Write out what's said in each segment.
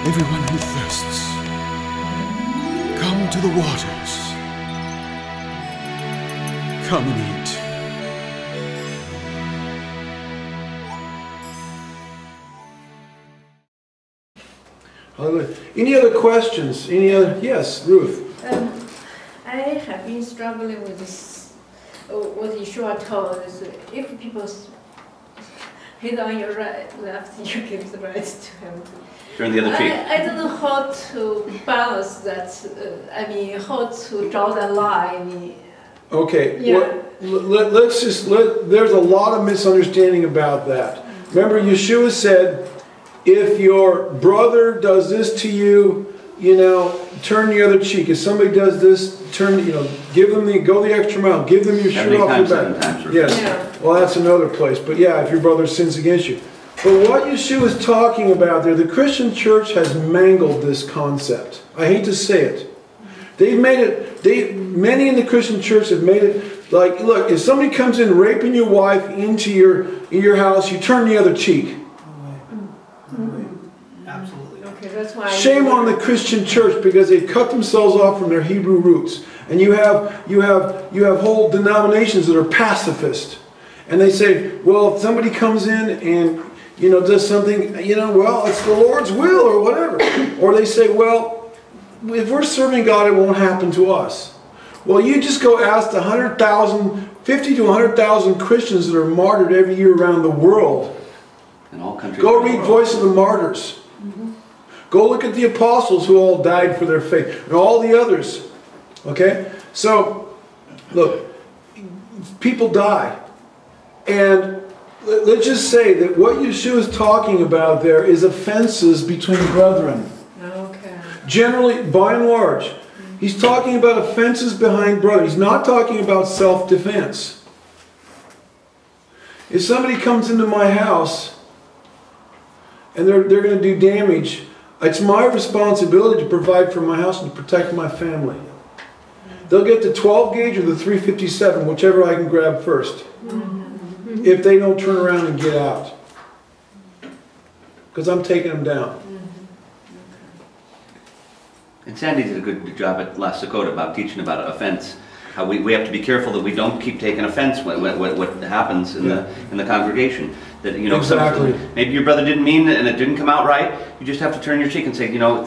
Everyone who thirsts, come to the waters. Come and eat. Any other questions? Any other? Yes, Ruth. I have been struggling with this. What Yeshua told is, if people hit on your left, you give the right to him. Turn the other cheek. I don't know how to balance that. How to draw the line. Okay. Yeah. Well, there's a lot of misunderstanding about that. Remember, Yeshua said, if your brother does this to you, turn the other cheek. If somebody does this, give them go the extra mile. Give them your shirt off your back. Yes. Yeah. Well, that's another place. But yeah, if your brother sins against you. But what Yeshua is talking about there, the Christian church has mangled this concept. I hate to say it. They've made it. Many in the Christian church have made it like, look, if somebody comes in raping your wife into your house, you turn the other cheek. That's why shame on the Christian church, because they've cut themselves off from their Hebrew roots. And you have whole denominations that are pacifist, and they say, well, if somebody comes in and does something, well, it's the Lord's will or whatever. Or they say, well, if we're serving God, it won't happen to us. Well, you just go ask the 50 to 100,000 Christians that are martyred every year around the world. In all countries. Go read Voice of the Martyrs. Go look at the apostles who all died for their faith, and all the others. Okay? So, look, people die. And let's just say that what Yeshua is talking about there is offenses between brethren. Okay. Generally, by and large, he's talking about offenses behind brothers. He's not talking about self-defense. If somebody comes into my house and they're going to do damage, it's my responsibility to provide for my house and to protect my family. They'll get the 12 gauge or the 357, whichever I can grab first, if they don't turn around and get out. Because I'm taking them down. And Sandy did a good job at Last Dakota about teaching about offense. How we have to be careful that we don't keep taking offense what happens in the congregation. That exactly. Maybe your brother didn't mean it and it didn't come out right. You just have to turn your cheek and say, let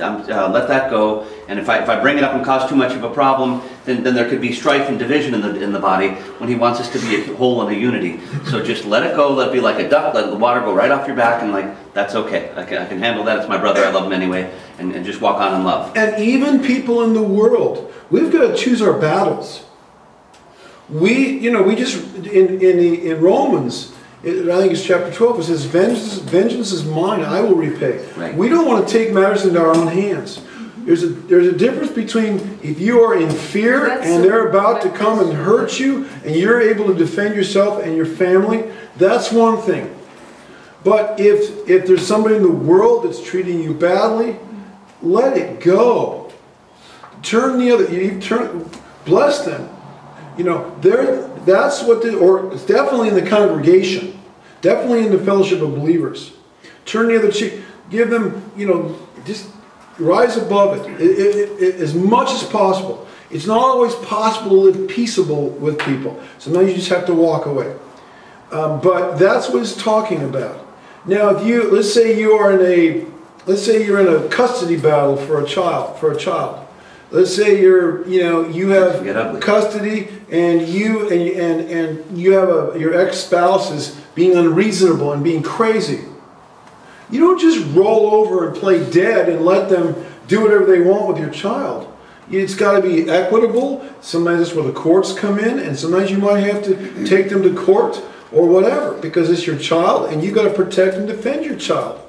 that go. And if I bring it up and cause too much of a problem, then there could be strife and division in the body when he wants us to be a whole and a unity. So just let it go. Let it be like a duck. Let the water go right off your back, and that's okay. I can handle that. It's my brother. I love him anyway, and just walk on in love. And even people in the world, we've got to choose our battles. We just in Romans, I think it's chapter 12, it says, vengeance is mine, I will repay. Right. We don't want to take matters into our own hands. There's a difference between if you are in fear and they're about to come and hurt you and you're able to defend yourself and your family, that's one thing. But if there's somebody in the world that's treating you badly, let it go. Turn the other, bless them. That's what or it's definitely in the congregation, definitely in the fellowship of believers. Turn the other cheek, give them, just rise above it as much as possible. It's not always possible to live peaceable with people. Sometimes you just have to walk away. But that's what it's talking about. Now, if let's say you're in a custody battle for a child. Let's say you have custody and you have your ex-spouse is being unreasonable and being crazy. You don't just roll over and play dead and let them do whatever they want with your child. It's got to be equitable. Sometimes that's where the courts come in, and sometimes you might have to take them to court or whatever, because it's your child and you've got to protect and defend your child.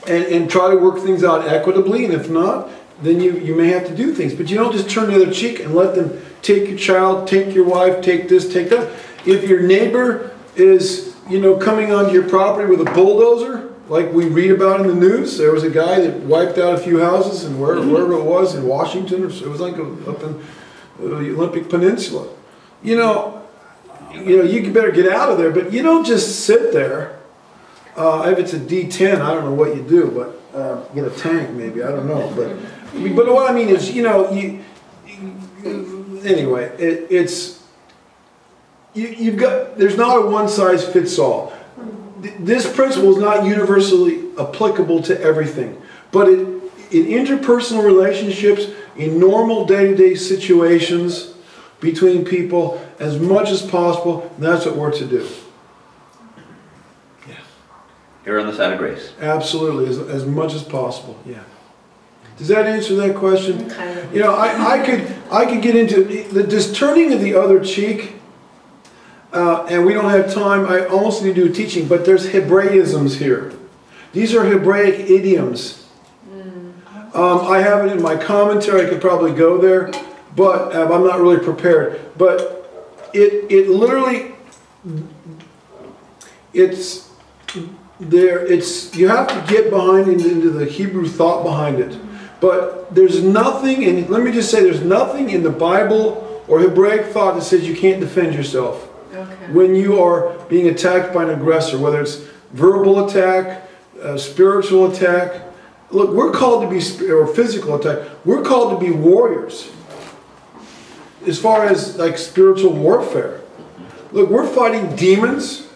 And try to work things out equitably, and if not, then you may have to do things. But you don't just turn the other cheek and let them take your child, take your wife, take this, take that. If your neighbor is, coming onto your property with a bulldozer, like we read about in the news, there was a guy that wiped out a few houses, and wherever it was in Washington, or it was like up in the Olympic Peninsula. You better get out of there, but you don't just sit there. If it's a D10, I don't know what you do, but get a tank maybe. I don't know, but what I mean is, you know, anyway, you've got, there's not a one size fits all. This principle is not universally applicable to everything, but in interpersonal relationships, in normal day-to-day situations between people, as much as possible, that's what we're to do. Yeah. Err on the side of grace. Absolutely, as much as possible. Yeah. Does that answer that question? Kind of. You know, I could get into this turning of the other cheek. And we don't have time. I almost need to do teaching, but there's Hebraisms here. These are Hebraic idioms. I have it in my commentary. I could probably go there, but I'm not really prepared. But it literally, it's there. It's, you have to get behind into the Hebrew thought behind it. But there's nothing, and let me just say, there's nothing in the Bible or Hebraic thought that says you can't defend yourself. Okay. When you are being attacked by an aggressor, whether it's verbal attack, spiritual attack. Look, we're called to be, or physical attack, we're called to be warriors. As far as like spiritual warfare. Look, we're fighting demons.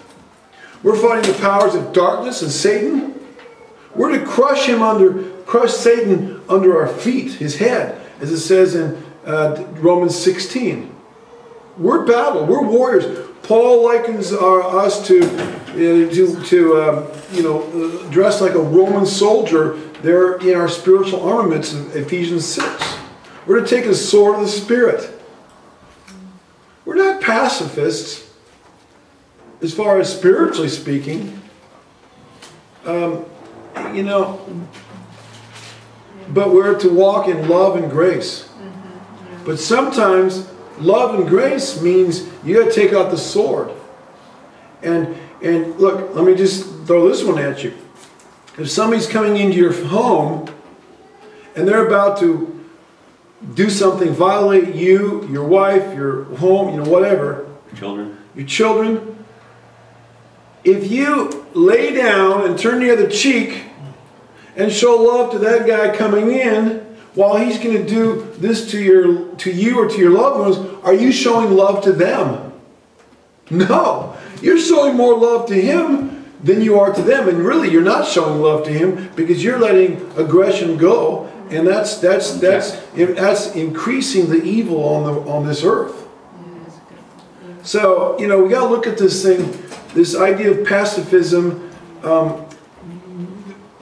We're fighting the powers of darkness and Satan. We're to crush Satan under our feet, his head, as it says in Romans 16. We're battle. We're warriors. Paul likens us to dress like a Roman soldier there in our spiritual armaments in Ephesians 6. We're to take the sword of the Spirit. We're not pacifists as far as spiritually speaking. But we're to walk in love and grace. But sometimes love and grace means you got to take out the sword. And look, let me just throw this one at you. If somebody's coming into your home and they're about to do something, violate you, your wife, your home, whatever. Your children. If you lay down and turn the other cheek and show love to that guy coming in, while he's going to do this to you or to your loved ones, are you showing love to them? No. You're showing more love to him than you are to them. And really, you're not showing love to him because you're letting aggression go. And that's increasing the evil on this earth. So, we got to look at this thing, this idea of pacifism.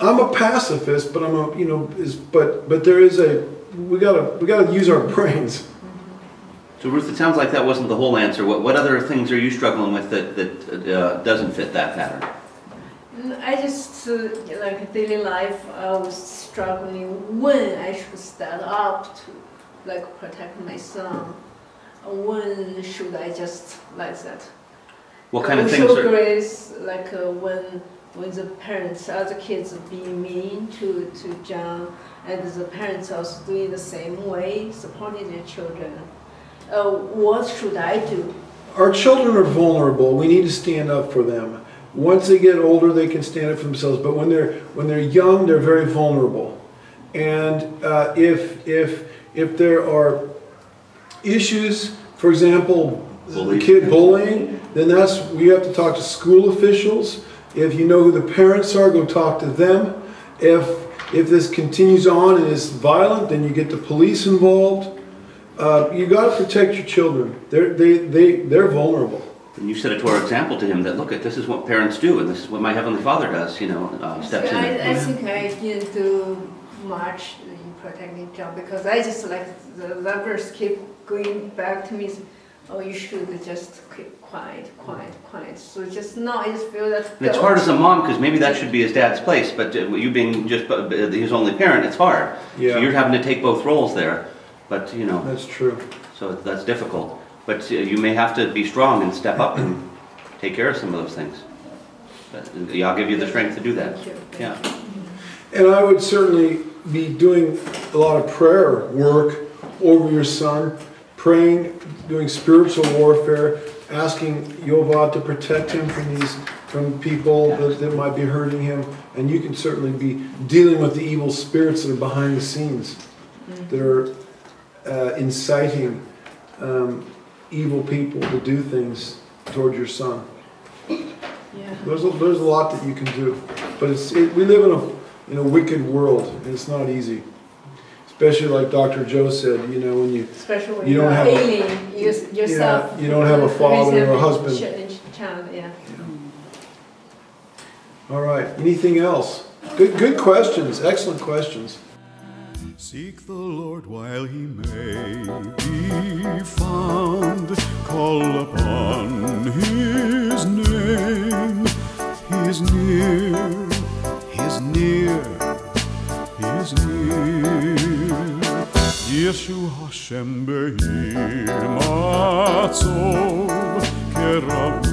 I'm a pacifist, but but there is we gotta use our brains. So Ruth, it sounds like that wasn't the whole answer. What other things are you struggling with that doesn't fit that pattern? I just like daily life. I was struggling when I should stand up to protect my son. When should I just like that? What kind of things show are? Grace, when the parents, other kids being mean to John, and the parents also doing the same way, supporting their children. What should I do? Our children are vulnerable. We need to stand up for them. Once they get older, they can stand up for themselves. But when they're young, they're very vulnerable. And if there are issues, for example, kid bullying, then we have to talk to school officials. If you know who the parents are, go talk to them. If this continues on and is violent, then you get the police involved. You got to protect your children. They're vulnerable. And you set it to our example to him that look, this is what parents do, and this is what my Heavenly Father does. Steps in. I think I didn't do much in protecting John because I just the verse keep going back to me. Oh, you should just keep quiet. So just now, I just feel that. And it's hard as a mom because maybe that should be his dad's place, but you being just his only parent, it's hard. Yeah. So you're having to take both roles there, but That's true. So that's difficult. But you may have to be strong and step up and take care of some of those things. But I'll give you the strength to do that. Thank you. Yeah. And I would certainly be doing a lot of prayer work over your son, praying, doing spiritual warfare, asking Yehovah to protect him from these from people that might be hurting him, and you can certainly be dealing with the evil spirits that are behind the scenes, that are inciting evil people to do things toward your son. Yeah. There's a lot that you can do, but we live in a wicked world, and it's not easy. Especially like Dr. Joe said, you know, when Especially when you don't have alien yourself. you don't have a father or a husband. Child, yeah. All right. Anything else? Good questions. Excellent questions. Seek the Lord while he may be found. Call upon his name. He is near. He is near. He is near. Yeshu Hashem be'im atzov kerab